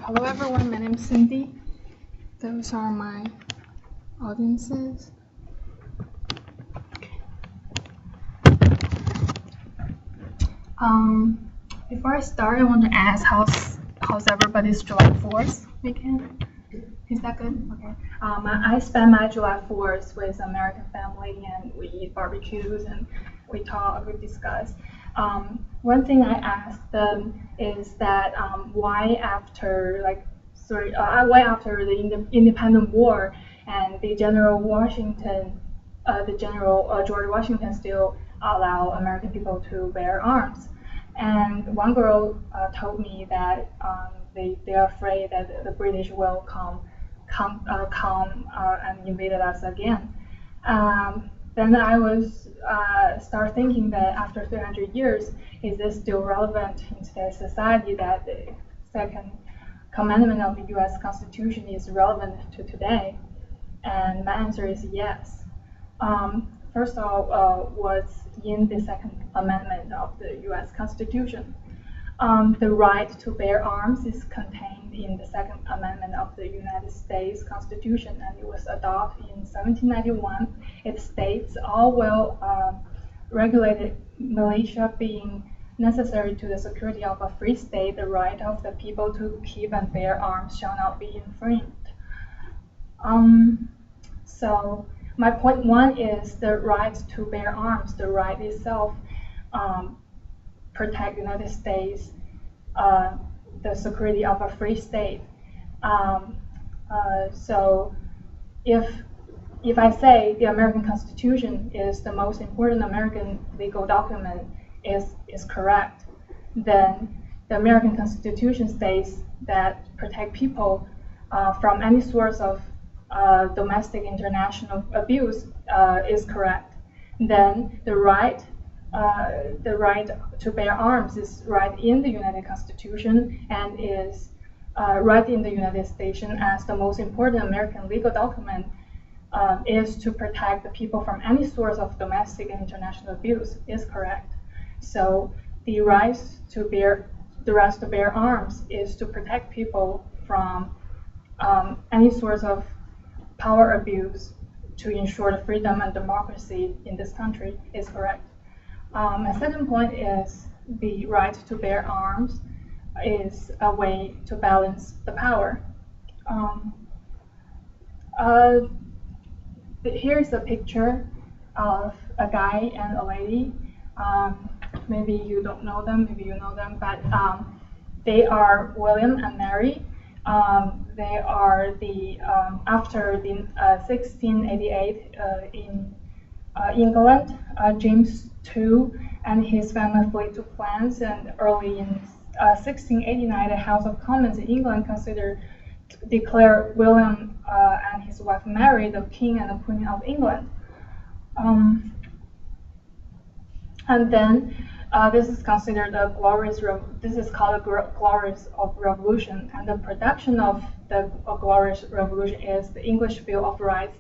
Hello everyone, my name is Cindy. Those are my audiences. Before I start, I want to ask how's everybody's July 4th weekend? Is that good? Okay. I spent my July 4th with American family, and we eat barbecues and we talk, we discuss. One thing I asked them is that why after the independent war and the General George Washington still allow American people to bear arms. And one girl told me that they are afraid that the British will come and invaded us again. Then I was start thinking that after 300 years, is this still relevant in today's society, that the second commandment of the U.S. Constitution is relevant to today? And my answer is yes. First of all, what's in the Second Amendment of the U.S. Constitution? The right to bear arms is contained in the Second Amendment of the United States Constitution, and it was adopted in 1791. It states all well-regulated militia being necessary to the security of a free state, the right of the people to keep and bear arms shall not be infringed. So my point one is the right to bear arms. The right itself protect the United States, the security of a free state. So if I say the American Constitution is the most important American legal document is correct, then the American Constitution states that protect people from any source of domestic international abuse is correct. Then the right to bear arms is right in the United Constitution and is right in the United States as the most important American legal document is to protect the people from any source of domestic and international abuse is correct. So the right to bear arms is to protect people from any source of power abuse to ensure the freedom and democracy in this country is correct. My second point is the right to bear arms is a way to balance the power. Here's a picture of a guy and a lady. Maybe you don't know them, maybe you know them, but they are William and Mary. They are after the 1688 in England, James II and his family fled to France, and early in 1689, the House of Commons in England declared William and his wife Mary the King and the Queen of England. And then this is considered this is called a glorious of revolution, and the production of the glorious revolution is the English Bill of Rights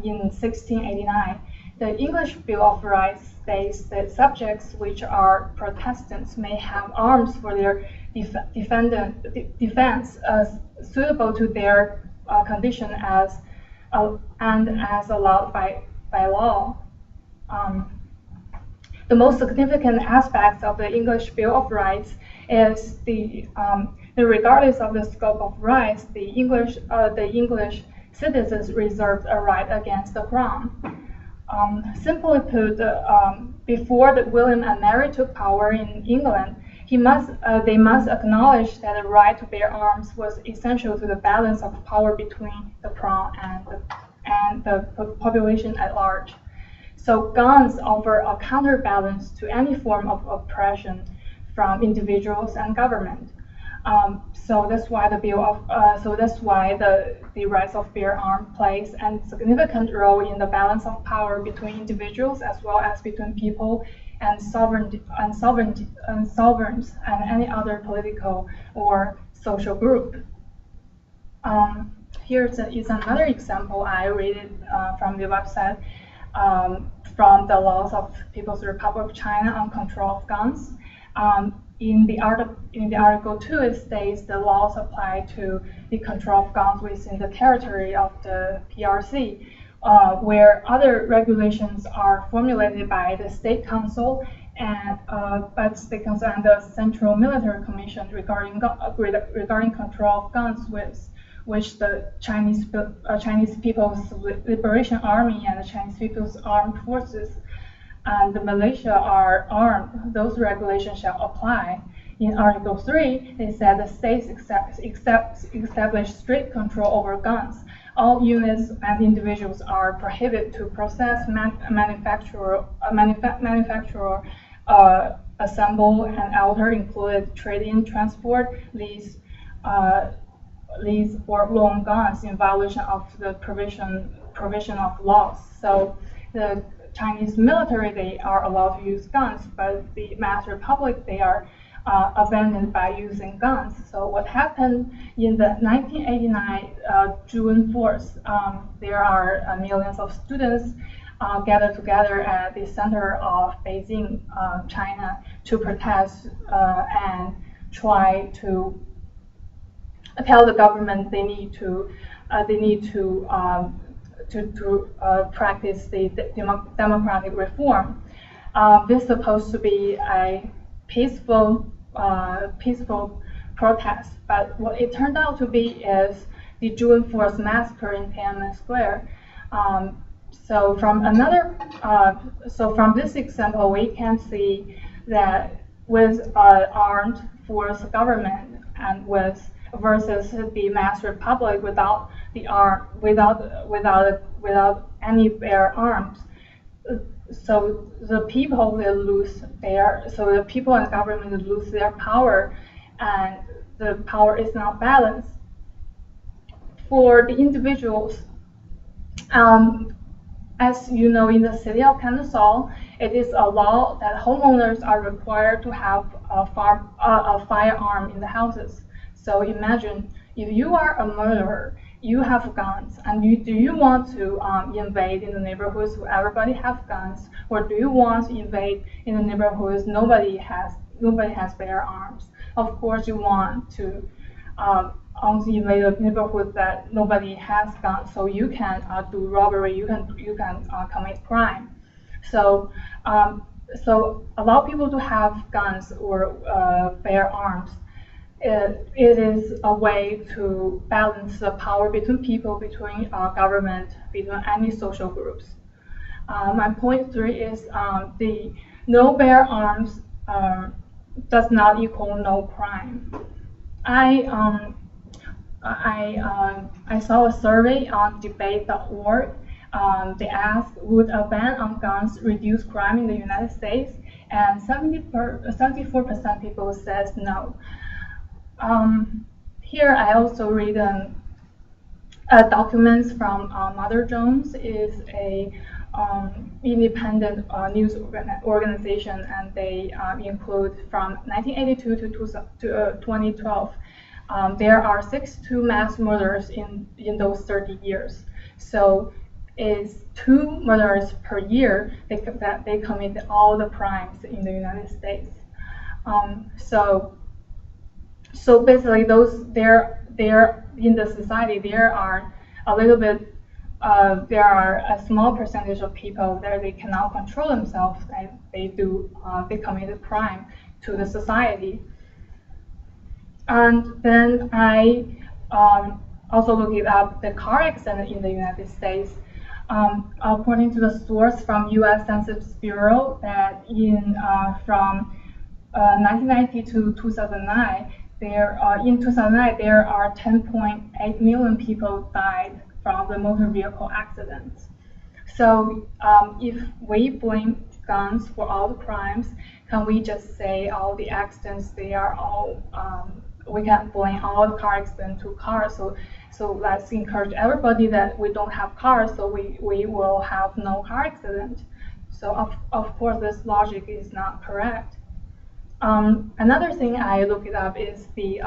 in 1689. The English Bill of Rights states that subjects which are Protestants may have arms for their defense suitable to their condition and as allowed by law. The most significant aspects of the English Bill of Rights is regardless of the scope of rights, the English citizens reserved a right against the crown. Simply put, before William and Mary took power in England, they must acknowledge that the right to bear arms was essential to the balance of power between the crown and the population at large. So guns offer a counterbalance to any form of oppression from individuals and government. So that's why the rights of bear arms plays a significant role in the balance of power between individuals as well as between people and sovereigns and any other political or social group. Here is another example I read it from the website. From the laws of People's Republic of China on control of guns. in the Article 2, it states the laws apply to the control of guns within the territory of the PRC, where other regulations are formulated by the State Council and the Central Military Commission regarding control of guns, which the Chinese People's Liberation Army and the Chinese People's Armed Forces and the militia are armed. Those regulations shall apply. In Article 3, they said the states establish strict control over guns. All units and individuals are prohibited to possess, manufacture, assemble, and alter, included trade-in, transport, lease, or loan guns in violation of the provision of laws. So the Chinese military, they are allowed to use guns, but the mass republic, they are abandoned by using guns. So what happened in the 1989 June 4th, there are millions of students gathered together at the center of Beijing, China, to protest and try to tell the government they need to practice the democratic reform. This is supposed to be a peaceful protest, but what it turned out to be is the June 4th massacre in Tiananmen Square. So from this example, we can see that with armed force government and versus the mass republic without any bare arms. So the people will lose the people and government will lose their power, and the power is not balanced. For the individuals, as you know, in the city of Canasol, it is a law that homeowners are required to have a firearm in the houses. So imagine if you are a murderer, you have guns, and do you want to invade in the neighborhoods where everybody have guns, or do you want to invade in the neighborhoods nobody has bare arms? Of course, you want to invade a neighborhood that nobody has guns, so you can do robbery, you can commit crime. So allow people to have guns or bare arms. It is a way to balance the power between people, between government, between any social groups. My point 3 is the no bare arms does not equal no crime. I saw a survey on debate.org. They asked, would a ban on guns reduce crime in the United States? And 74% people says no. Here I also read documents from Mother Jones, is a independent news organization, and they include from 1982 to 2012. There are 62 mass murders in those 30 years. So it's 2 murders per year that they committed all the crimes in the United States. So basically, they're in the society. There are there are a small percentage of people that they cannot control themselves, and they commit a crime to the society. And then I also looked up the car accident in the United States. According to the source from U.S. Census Bureau, that from 1990 to 2009. In 2009, there are 10.8 million people died from the motor vehicle accidents. So if we blame guns for all the crimes, can we just say all the accidents, they are all, we can blame all the car accidents to cars. So let's encourage everybody that we don't have cars, so we will have no car accident. So of course, this logic is not correct. Another thing I looked up is the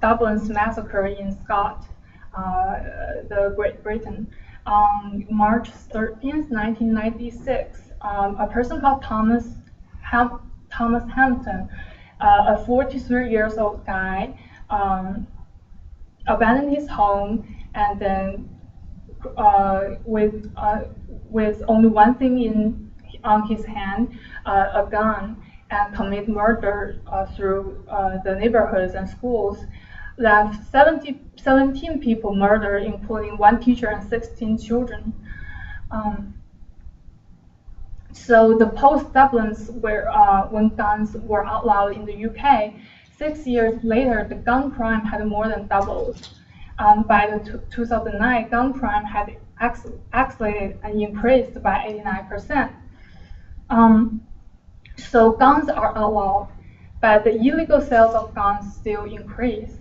Dublin's massacre in Scott, the Great Britain. On March 13th, 1996, a person called Thomas Hampton, a 43 years old guy abandoned his home and then with only one thing on his hand, a gun, and commit murder through the neighborhoods and schools, left 17 people murdered, including one teacher and 16 children. So the post-Dublin's when guns were outlawed in the UK, 6 years later, the gun crime had more than doubled. By the 2009, gun crime had accelerated and increased by 89%. So guns are outlawed, but the illegal sales of guns still increase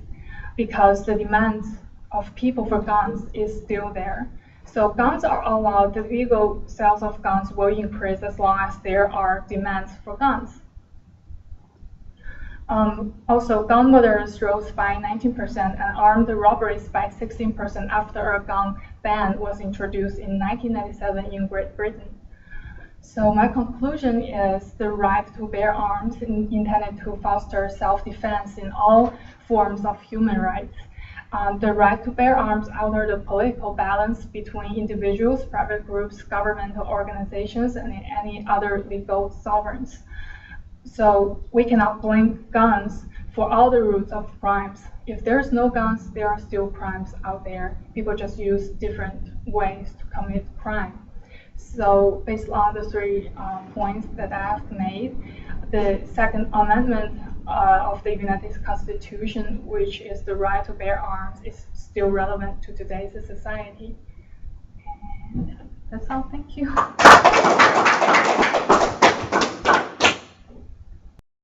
because the demand of people for guns is still there. So guns are outlawed, the legal sales of guns will increase as long as there are demands for guns. Also, gun murders rose by 19% and armed robberies by 16% after a gun ban was introduced in 1997 in Great Britain. So my conclusion is the right to bear arms intended to foster self-defense in all forms of human rights. The right to bear arms alters the political balance between individuals, private groups, governmental organizations, and any other legal sovereigns. So we cannot blame guns for all the roots of crimes. If there's no guns, there are still crimes out there. People just use different ways to commit crime. So based on the three points that I have made, the Second Amendment of the United States Constitution, which is the right to bear arms, is still relevant to today's society. And that's all. Thank you.